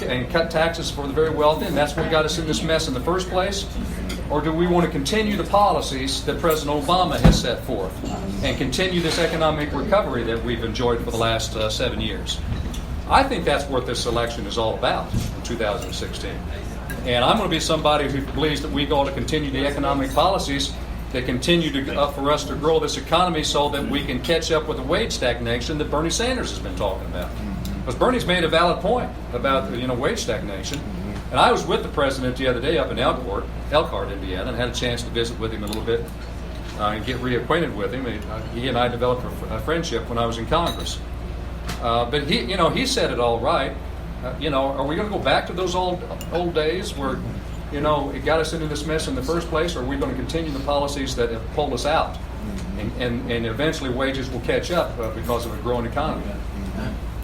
and cut taxes for the very wealthy, and that's what got us in this mess in the first place? Or do we want to continue the policies that President Obama has set forth and continue this economic recovery that we've enjoyed for the last 7 years? I think that's what this election is all about in 2016. And I'm going to be somebody who believes that we ought to continue the economic policies that continue for us to grow this economy so that we can catch up with the wage stagnation that Bernie Sanders has been talking about. Because Bernie's made a valid point about wage stagnation. And I was with the president the other day up in Elkhart, Indiana, and had a chance to visit with him a little bit and get reacquainted with him. He and I developed a friendship when I was in Congress. But he said it all right. Are we going to go back to those old days where, it got us into this mess in the first place, or are we going to continue the policies that have pulled us out? And eventually wages will catch up because of a growing economy.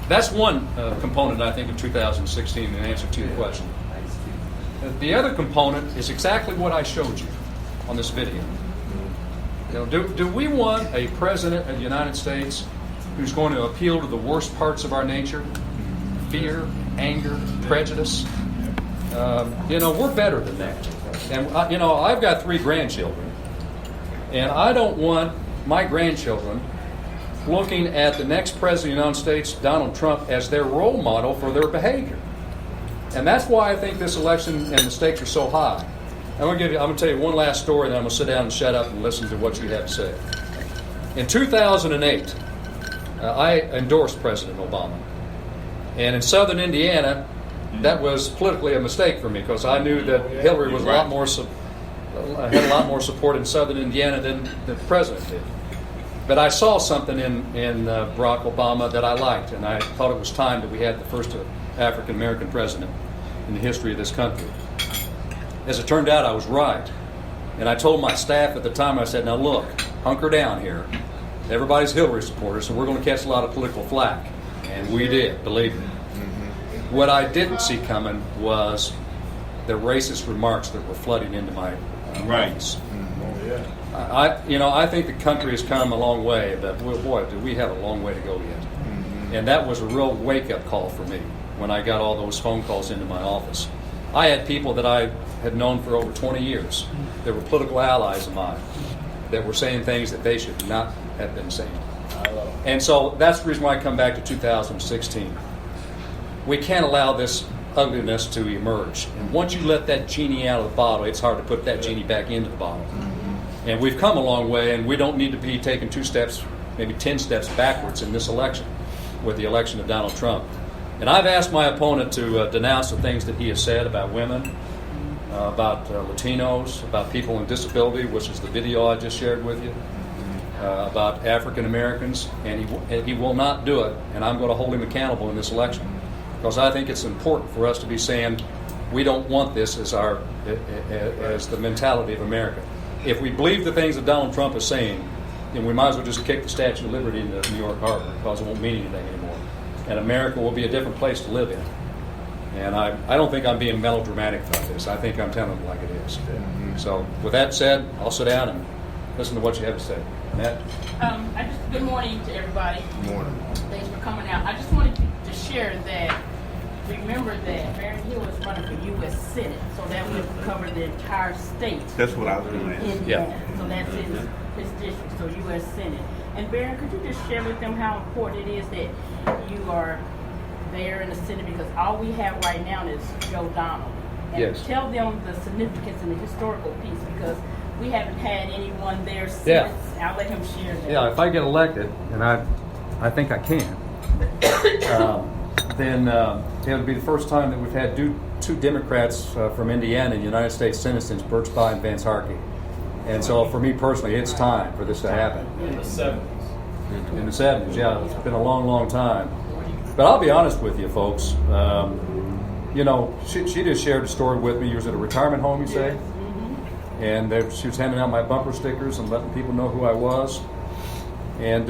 That's one component, I think, of 2016 in answer to your question. The other component is exactly what I showed you on this video. Do we want a president of the United States who's going to appeal to the worst parts of our nature? Fear, anger, prejudice. We're better than that. And, I've got 3 grandchildren, and I don't want my grandchildren looking at the next president of the United States, Donald Trump, as their role model for their behavior. And that's why I think this election and the stakes are so high. I'm going to tell you one last story, and then I'm going to sit down and shut up and listen to what you have to say. In 2008, I endorsed President Obama. And in southern Indiana, that was politically a mistake for me because I knew that Hillary was had a lot more support in southern Indiana than the president did. But I saw something in Barack Obama that I liked, and I thought it was time that we had the first African-American president in the history of this country. As it turned out, I was right. And I told my staff at the time, I said, now look, hunker down here. Everybody's Hillary supporters, so we're going to catch a lot of political flack. And we did, believe me. What I didn't see coming was the racist remarks that were flooding into my office. I think the country has come a long way, but boy, do we have a long way to go yet. And that was a real wake-up call for me when I got all those phone calls into my office. I had people that I had known for over 20 years that were political allies of mine that were saying things that they should not have been saying. And so that's the reason why I come back to 2016. We can't allow this ugliness to emerge. And once you let that genie out of the bottle, it's hard to put that genie back into the bottle. And we've come a long way, and we don't need to be taking 2 steps, maybe 10 steps backwards in this election with the election of Donald Trump. And I've asked my opponent to denounce the things that he has said about women, about Latinos, about people with disability, which is the video I just shared with you, about African Americans, and he will not do it, and I'm going to hold him accountable in this election. Because I think it's important for us to be saying we don't want this as the mentality of America. If we believe the things that Donald Trump is saying, then we might as well just kick the Statue of Liberty into New York Harbor because it won't mean anything anymore. And America will be a different place to live in. And I don't think I'm being melodramatic about this. I think I'm telling it like it is. So with that said, I'll sit down and listen to what you have to say. Annette? Good morning to everybody. Good morning. Thanks for coming out. I just wanted to share that, remember that Barron Hill is running for U.S. Senate, so that would cover the entire state. That's what I was going to ask. Indiana. So that's his district, so U.S. Senate. And Barron, could you just share with them how important it is that you are there in the Senate, because all we have right now is Joe Donald. And yes. Tell them the significance and the historical piece, because we haven't had anyone there since. Yeah. I'll let him share that. Yeah, if I get elected, and I think I can, then it would be the first time that we've had two Democrats from Indiana in the United States Senate since Birch Bayh and Vance Harkey. And so for me personally, it's time for this to happen. In the 70s. In the 70s, yeah. It's been a long, long time. But I'll be honest with you, folks. She just shared a story with me. You was at a retirement home, you say? And she was handing out my bumper stickers and letting people know who I was. And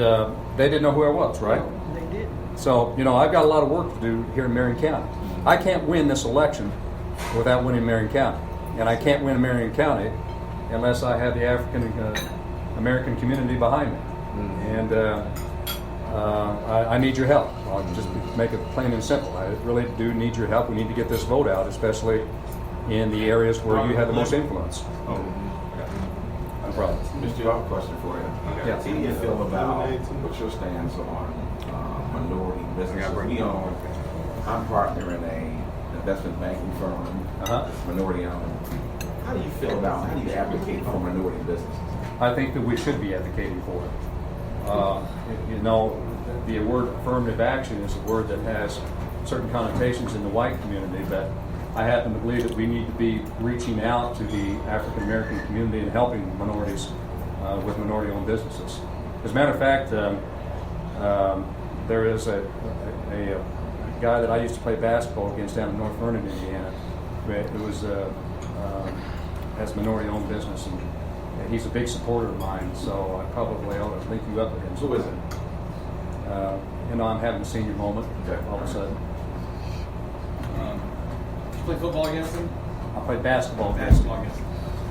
they didn't know who I was, right? They did. So, I've got a lot of work to do here in Marion County. I can't win this election without winning Marion County. And I can't win Marion County unless I have the African American community behind me. And I need your help. I'll just make it plain and simple. I really do need your help. We need to get this vote out, especially in the areas where you have the most influence. Oh, No problem. Mr. I have a question for you. Yeah. How do you feel about what's your stance on minority businesses? I'm partner in a investment banking firm, minority owned. How do you feel about, how do you advocate for minority businesses? I think that we should be advocating for it. The word affirmative action is a word that has certain connotations in the white community, but I happen to believe that we need to be reaching out to the African American community and helping minorities with minority-owned businesses. As a matter of fact, there is a guy that I used to play basketball against down in North Vernon, Indiana, who was has a minority-owned business, and he's a big supporter of mine. So I probably ought to link you up with him. Who is it? I'm having a senior moment all of a sudden. You play football against him? I played basketball against him.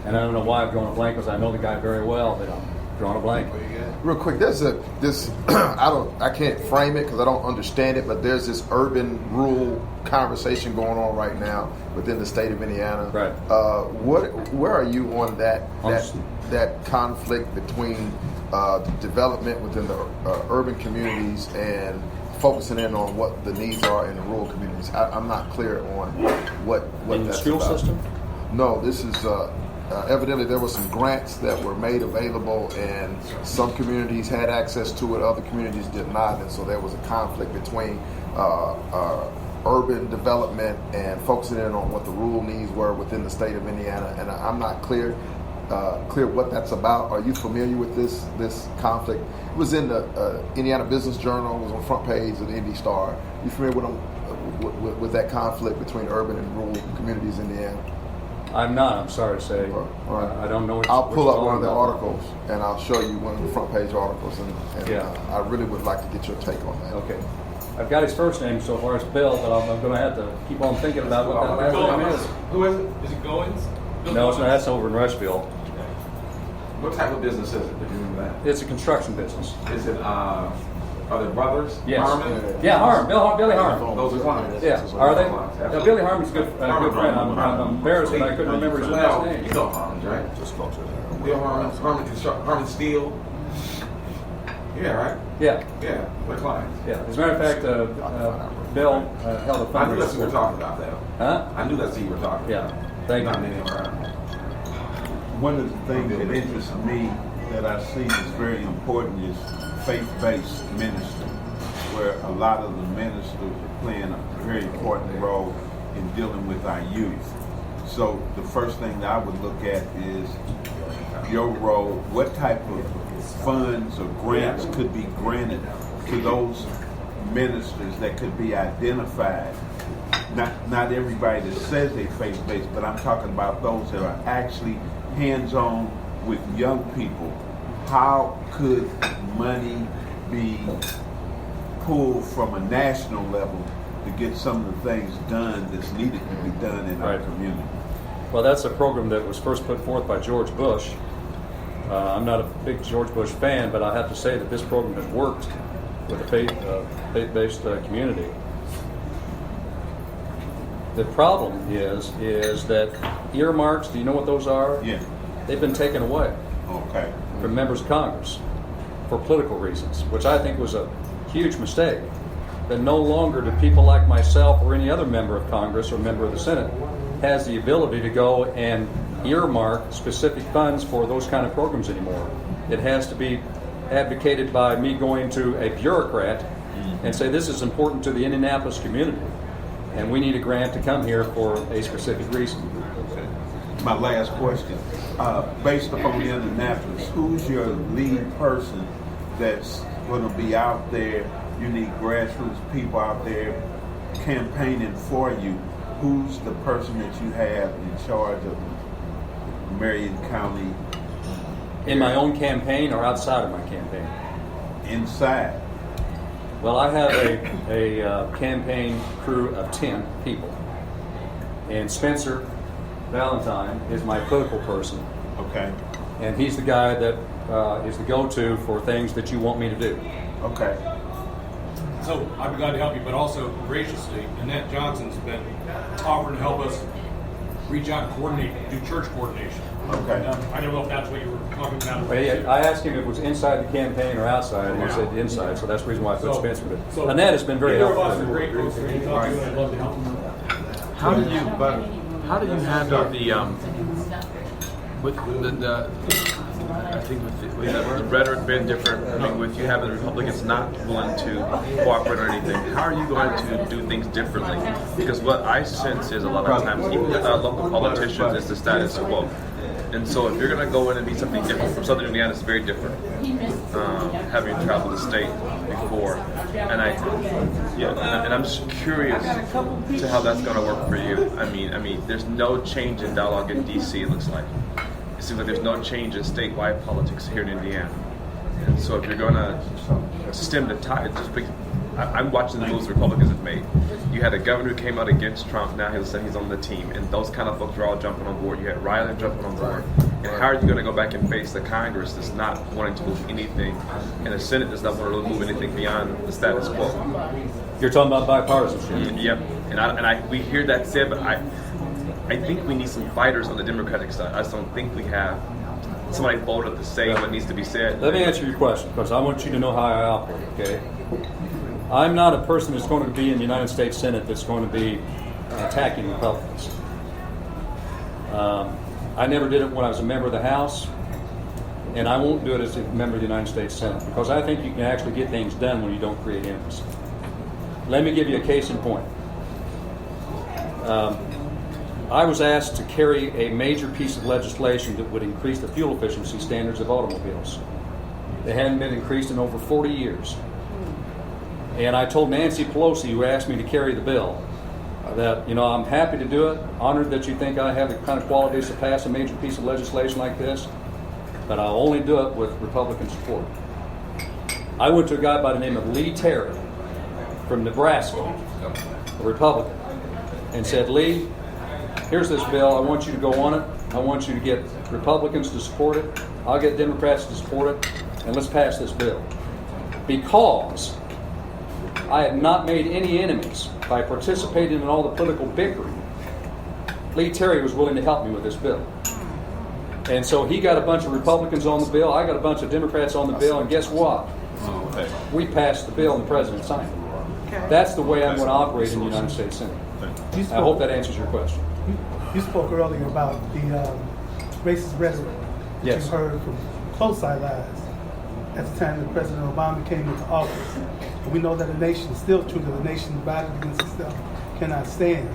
And I don't know why I've drawn a blank, because I know the guy very well, but I'm drawing a blank. Real quick, there's this I can't frame it because I don't understand it, but there's this urban rural conversation going on right now within the state of Indiana. Right. Where are you on that conflict between development within the urban communities and focusing in on what the needs are in the rural communities? I'm not clear on what In the that's school about. system? No, this is evidently there were some grants that were made available, and some communities had access to it, other communities did not, and so there was a conflict between urban development and focusing in on what the rural needs were within the state of Indiana. And I'm not clear what that's about. Are you familiar with this conflict? It was in the Indiana Business Journal. It was on the front page of the Indy Star. You familiar with that conflict between urban and rural communities in Indiana? I'm not, I'm sorry to say. All right. I don't know what I'll what pull you're up one of the talking about. articles and I'll show you one of the front page articles, and Yeah. I really would like to get your take on that. Okay. I've got his first name so far as Bill, but I'm going to have to keep on thinking about what that last name is. Who is it? Is it Goins? Bill No, it's Goins? not. That's over in Rushville. What type of business is it? Do you remember that? It's a construction business. Is it, are they brothers? Yes. Harmon? Yeah, Harm. Billy Harm. Those are clients. Yeah. Are they? Absolutely. Now, Billy Harmon's a good friend. I'm embarrassed that I couldn't remember his last You name. know Harmon, right? Just closer there. Bill Harmon Steel. Yeah, right? Yeah. Yeah, we're clients. Yeah. As a matter of fact, Bill held a I knew that's what we're fundraiser. talking about, though. Huh? I knew that's who you were talking about. Yeah. Thank Not you. anywhere. One of the things that interests me that I see is very important is faith-based ministry, where a lot of the ministers are playing a very important role in dealing with our youth. So the first thing that I would look at is your role. What type of funds or grants could be granted to those ministers that could be identified? Not everybody that says they faith-based, but I'm talking about those that are actually hands-on with young people. How could money be pulled from a national level to get some of the things done that's needed to be done in our Right. community? Well, that's a program that was first put forth by George Bush. I'm not a big George Bush fan, but I have to say that this program has worked with the faith-based community. The problem is that earmarks, do you know what those are? Yeah. They've been taken away Okay. from members of Congress for political reasons, which I think was a huge mistake. That no longer do people like myself or any other member of Congress or member of the Senate has the ability to go and earmark specific funds for those kind of programs anymore. It has to be advocated by me going to a bureaucrat and say, this is important to the Indianapolis community, and we need a grant to come here for a specific reason. My last question. Based upon Indianapolis, who's your lead person that's going to be out there? You need grassroots people out there campaigning for you. Who's the person that you have in charge of Marion County In my own campaign or outside of my campaign? inside? Well, I have a campaign crew of 10 people. And Spencer Valentine is my political person. Okay. And he's the guy that is the go-to for things that you want me to do. Okay. So I'd be glad to help you, but also graciously, Annette Johnson's been offering to help us reach out and coordinate, do church coordination. Okay. I don't know if that's what you were talking about. Well, yeah, I asked him if it was inside the campaign or outside, and he said inside, so that's the reason why I put Spencer with it. Annette has been very Either of helpful. us are great folks for you to talk to, and I'd love to help them. How do you handle the with the I think with the rhetoric being different, I mean, with you having the Republicans not willing to cooperate or anything, how are you going to do things differently? Because what I sense is a lot of times, even with our local politicians, it's the status quo. And so if you're going to go in and be something different from Southern Indiana, it's very different. Having traveled the state before, and I'm just curious to how that's going to work for you. I mean, there's no change in dialogue in D.C. It looks like. It seems like there's no change in statewide politics here in Indiana. And so if you're going to stem the tide, I'm watching the moves the Republicans have made. You had a governor who came out against Trump, now he's saying he's on the team, and those kind of folks are all jumping on board. You had Riley jumping on board. And how are you going to go back and face the Congress that's not wanting to move anything, and the Senate that's not wanting to move anything beyond the status quo? You're talking about bipartisanship. Yep. And we hear that said, but I think we need some fighters on the Democratic side. I just don't think we have somebody bold enough to say what needs to be said. Let me answer your question, because I want you to know how I operate, okay? I'm not a person that's going to be in the United States Senate that's going to be attacking Republicans. I never did it when I was a member of the House, and I won't do it as a member of the United States Senate, because I think you can actually get things done when you don't create enemies. Let me give you a case in point. I was asked to carry a major piece of legislation that would increase the fuel efficiency standards of automobiles. They hadn't been increased in over 40 years. And I told Nancy Pelosi, who asked me to carry the bill, that, I'm happy to do it, honored that you think I have the kind of qualities to pass a major piece of legislation like this, but I'll only do it with Republican support. I went to a guy by the name of Lee Terry from Nebraska, a Republican, and said, Lee, here's this bill. I want you to go on it. I want you to get Republicans to support it. I'll get Democrats to support it. And let's pass this bill. Because I had not made any enemies by participating in all the political bickering. Lee Terry was willing to help me with this bill. And so he got a bunch of Republicans on the bill. I got a bunch of Democrats on the bill. And guess what? We passed the bill and the president signed it. That's the way I'm going to operate in the United States Senate. I hope that answers your question. You spoke earlier about the racist rhetoric that Yes. you heard from close allies at the time that President Obama came into office. And we know that the nation is still true, that the nation divided against itself cannot stand.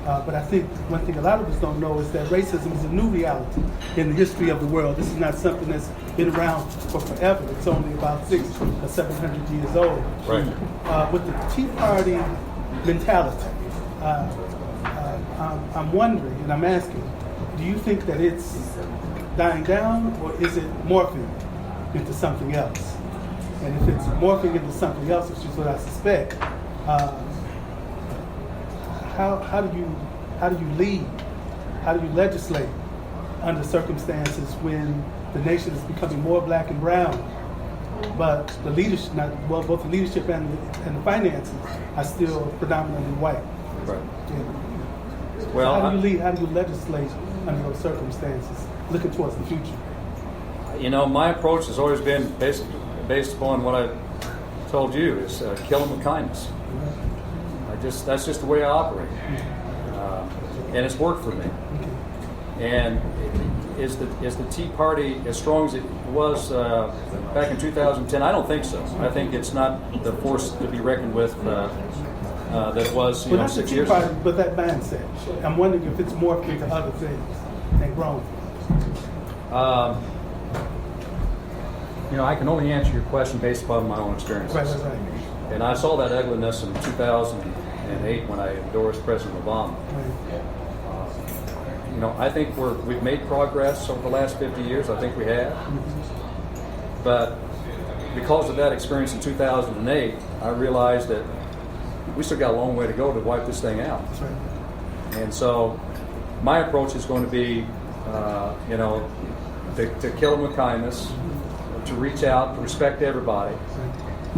But I think one thing a lot of us don't know is that racism is a new reality in the history of the world. This is not something that's been around for forever. It's only about 600 or 700 years old. Right. With the Tea Party mentality, I'm wondering, and I'm asking, do you think that it's dying down, or is it morphing into something else? And if it's morphing into something else, which is what I suspect, how do you lead? How do you legislate under circumstances when the nation is becoming more black and brown, but the leadership, both the leadership and the finances are still predominantly white? Right. Yeah. Well, How do you lead? How do you legislate under those circumstances, looking towards the future? My approach has always been based upon what I told you, is kill them with kindness. That's just the way I operate, and it's worked for me. And is the Tea Party as strong as it was back in 2010? I don't think so. I think it's not the force to be reckoned with that it was 6 years ago. But that mindset, I'm wondering if it's morphed into other things and grown. I can only answer your question based upon my own experiences. Right. And I saw that ugliness in 2008 when I endorsed President Obama. I think we've made progress over the last 50 years. I think we have. But because of that experience in 2008, I realized that we still got a long way to go to wipe this thing out. That's right. And so my approach is going to be, to kill them with kindness, to reach out, to respect everybody,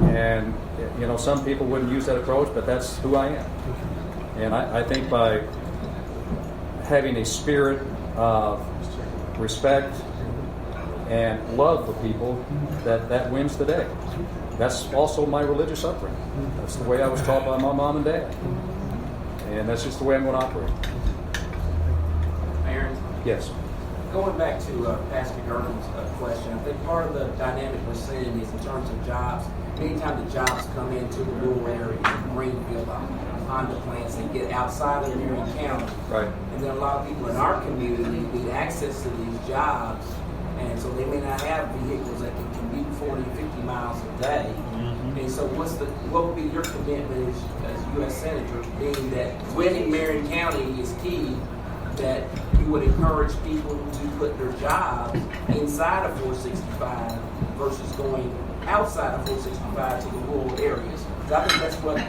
And some people wouldn't use that approach, but that's who I am. And I think by having a spirit of respect and love for people, that wins the day. That's also my religious upbringing. That's the way I was taught by my mom and dad. And that's just the way I'm going to operate. Aaron? Yes. Going back to Pastor Gervin's question, I think part of the dynamic we're seeing is in terms of jobs. Anytime the jobs come into the rural areas, Greenfield, Honda plants, they get outside of Marion County. Right. And then a lot of people in our community need access to these jobs, and so they may not have vehicles that can commute 40, 50 miles a day. Mm-hmm. And so what would be your commitment as U.S. Senator, being that winning Marion County is key, that you would encourage people to put their jobs inside of 465 versus going outside of 465 to the rural areas? Because I think that's what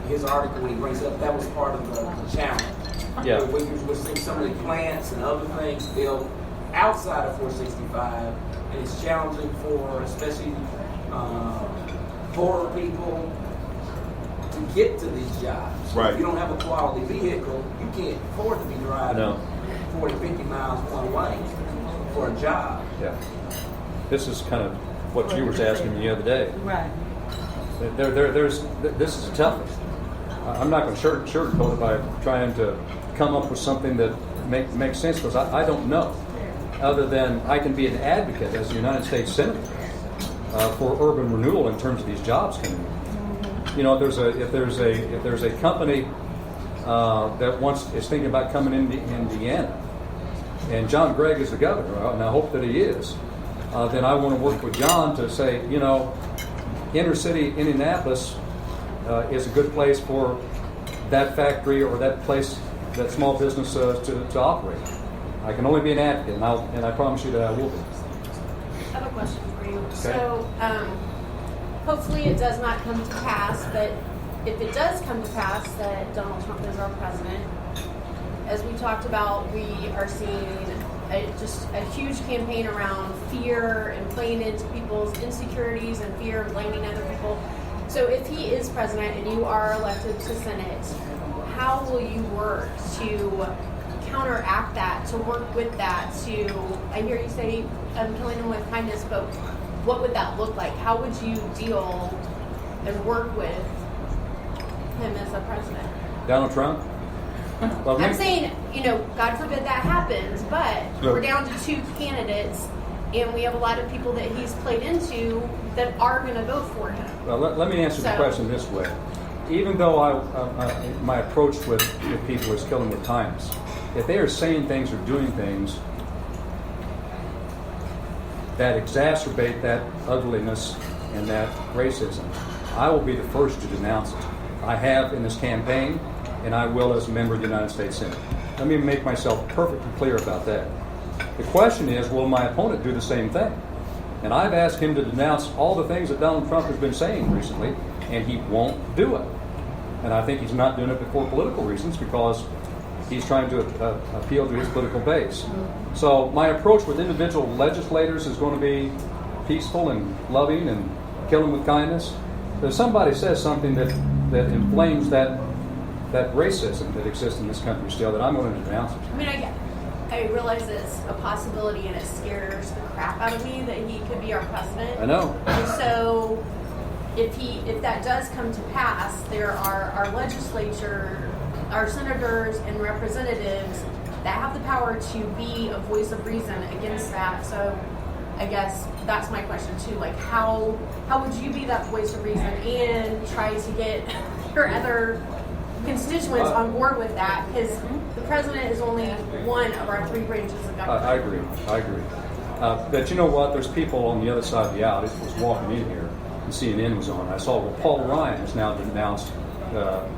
his article, when he brings up, that was part of the challenge. Yeah. We're seeing some of the plants and other things built outside of 465, and it's challenging for especially poorer people to get to these jobs. Right. If you don't have a quality vehicle, you can't afford to be driving 40, 50 miles one way for a job. Yeah. This is kind of what you were asking me the other day. Right. This is a tough one. I'm not going to sugarcoat it by trying to come up with something that makes sense, because I don't know. Other than I can be an advocate as a United States Senator for urban renewal in terms of these jobs coming in. If there's a company that is thinking about coming into Indiana, and John Gregg is the governor, and I hope that he is, then I want to work with John to say, inner city Indianapolis is a good place for that factory or that place, that small business to operate. I can only be an advocate, and I promise you that I will be. I have a question for you. Okay. So, hopefully it does not come to pass, but if it does come to pass that Donald Trump is our president, as we talked about, we are seeing just a huge campaign around fear and playing into people's insecurities and fear and blaming other people. So if he is president and you are elected to Senate, how will you work to counteract that, to work with that, I hear you say killing them with kindness, but what would that look like? How would you deal and work with him as a president? Donald Trump? Well, I'm saying, God forbid that happens, but we're down to two candidates, and we have a lot of people that he's played into that are going to vote for him. Well, let me answer the question this way. Even though my approach with people is kill them with kindness, if they are saying things or doing things that exacerbate that ugliness and that racism, I will be the first to denounce it. I have in this campaign, and I will as a member of the United States Senate. Let me make myself perfectly clear about that. The question is, will my opponent do the same thing? And I've asked him to denounce all the things that Donald Trump has been saying recently, and he won't do it. And I think he's not doing it for political reasons, because he's trying to appeal to his political base. So my approach with individual legislators is going to be peaceful and loving and kill them with kindness. If somebody says something that inflames that racism that exists in this country still, that I'm going to denounce it. I mean, I realize it's a possibility, and it scares the crap out of me that he could be our president. I know. And so if that does come to pass, there are our legislature, our senators and representatives that have the power to be a voice of reason against that. So I guess that's my question too. Like, how would you be that voice of reason and try to get your other constituents on board with that? Because the president is only one of our three branches of government. I agree. But you know what? There's people on the other side of the aisle. I was walking in here, and CNN was on. I saw, Paul Ryan has now denounced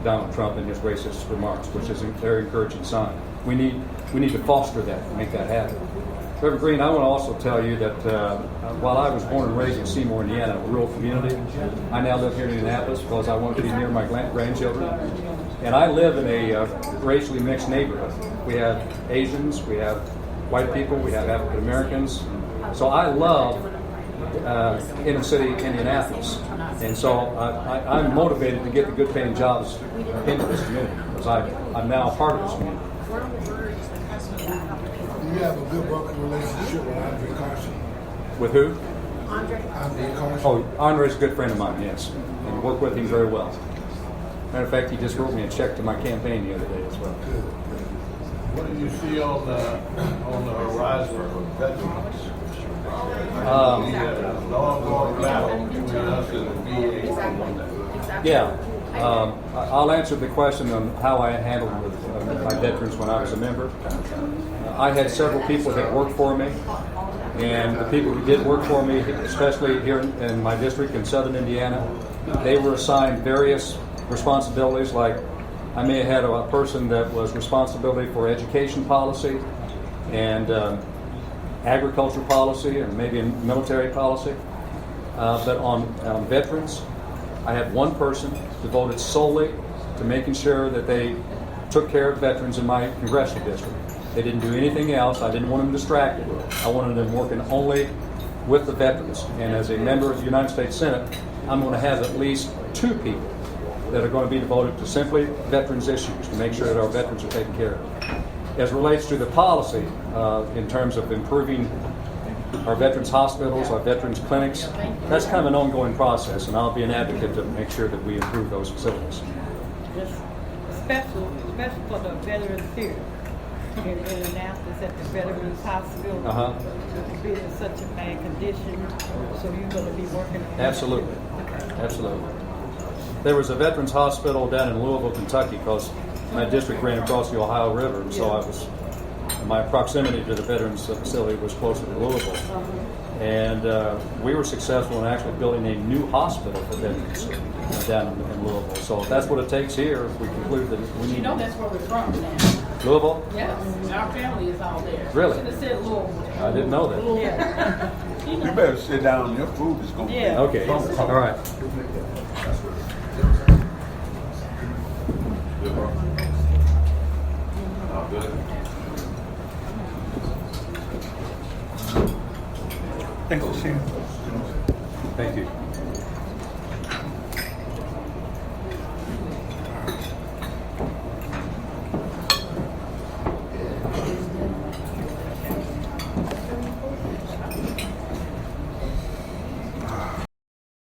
Donald Trump and his racist remarks, which is a very encouraging sign. We need to foster that and make that happen. Reverend Green, I want to also tell you that while I was born and raised in Seymour, Indiana, a rural community, I now live here in Indianapolis because I want to be near my grandchildren. And I live in a racially mixed neighborhood. We have Asians, we have white people, we have African Americans. So I love inner city Indianapolis. And so I'm motivated to get the good paying jobs into this community because I'm now a part of this community. Do you have a good working relationship with Andre Carson? With who? Andre. Andre Carson? Oh, Andre's a good friend of mine, yes. And I work with him very well. Matter of fact, he just wrote me a check to my campaign the other day as well. Good. What do you see on the horizon for veterans? The ongoing battle between us and the VA. Yeah. I'll answer the question on how I handled my veterans when I was a member. I had several people that worked for me, and the people who did work for me, especially here in my district in southern Indiana, they were assigned various responsibilities. Like I may have had a person that was responsibility for education policy and agriculture policy and maybe military policy. But on veterans, I had one person devoted solely to making sure that they took care of veterans in my congressional district. They didn't do anything else. I didn't want them distracted. I wanted them working only with the veterans. And as a member of the United States Senate, I'm going to have at least 2 people that are going to be devoted to simply veterans issues to make sure that our veterans are taken care of. As relates to the policy in terms of improving our veterans hospitals, our veterans clinics, that's kind of an ongoing process, and I'll be an advocate to make sure that we improve those facilities. Especially for the veterans here in Indianapolis at the Veterans Hospital. Being in such a bad condition, so you're going to be working on Absolutely. Absolutely. There was a veterans hospital down in Louisville, Kentucky, because my district ran across the Ohio River, and so my proximity to the veterans facility was closer to Louisville. And we were successful in actually building a new hospital for veterans down in Louisville. So if that's what it takes here, if we conclude that we need... You know that's where we're from now. Louisville? Yes. Our family is all there. Really? Should have said Louisville. I didn't know that. Yeah. You better sit down. Your food is going to be. Okay. All right. Thanks for sharing. Thank you.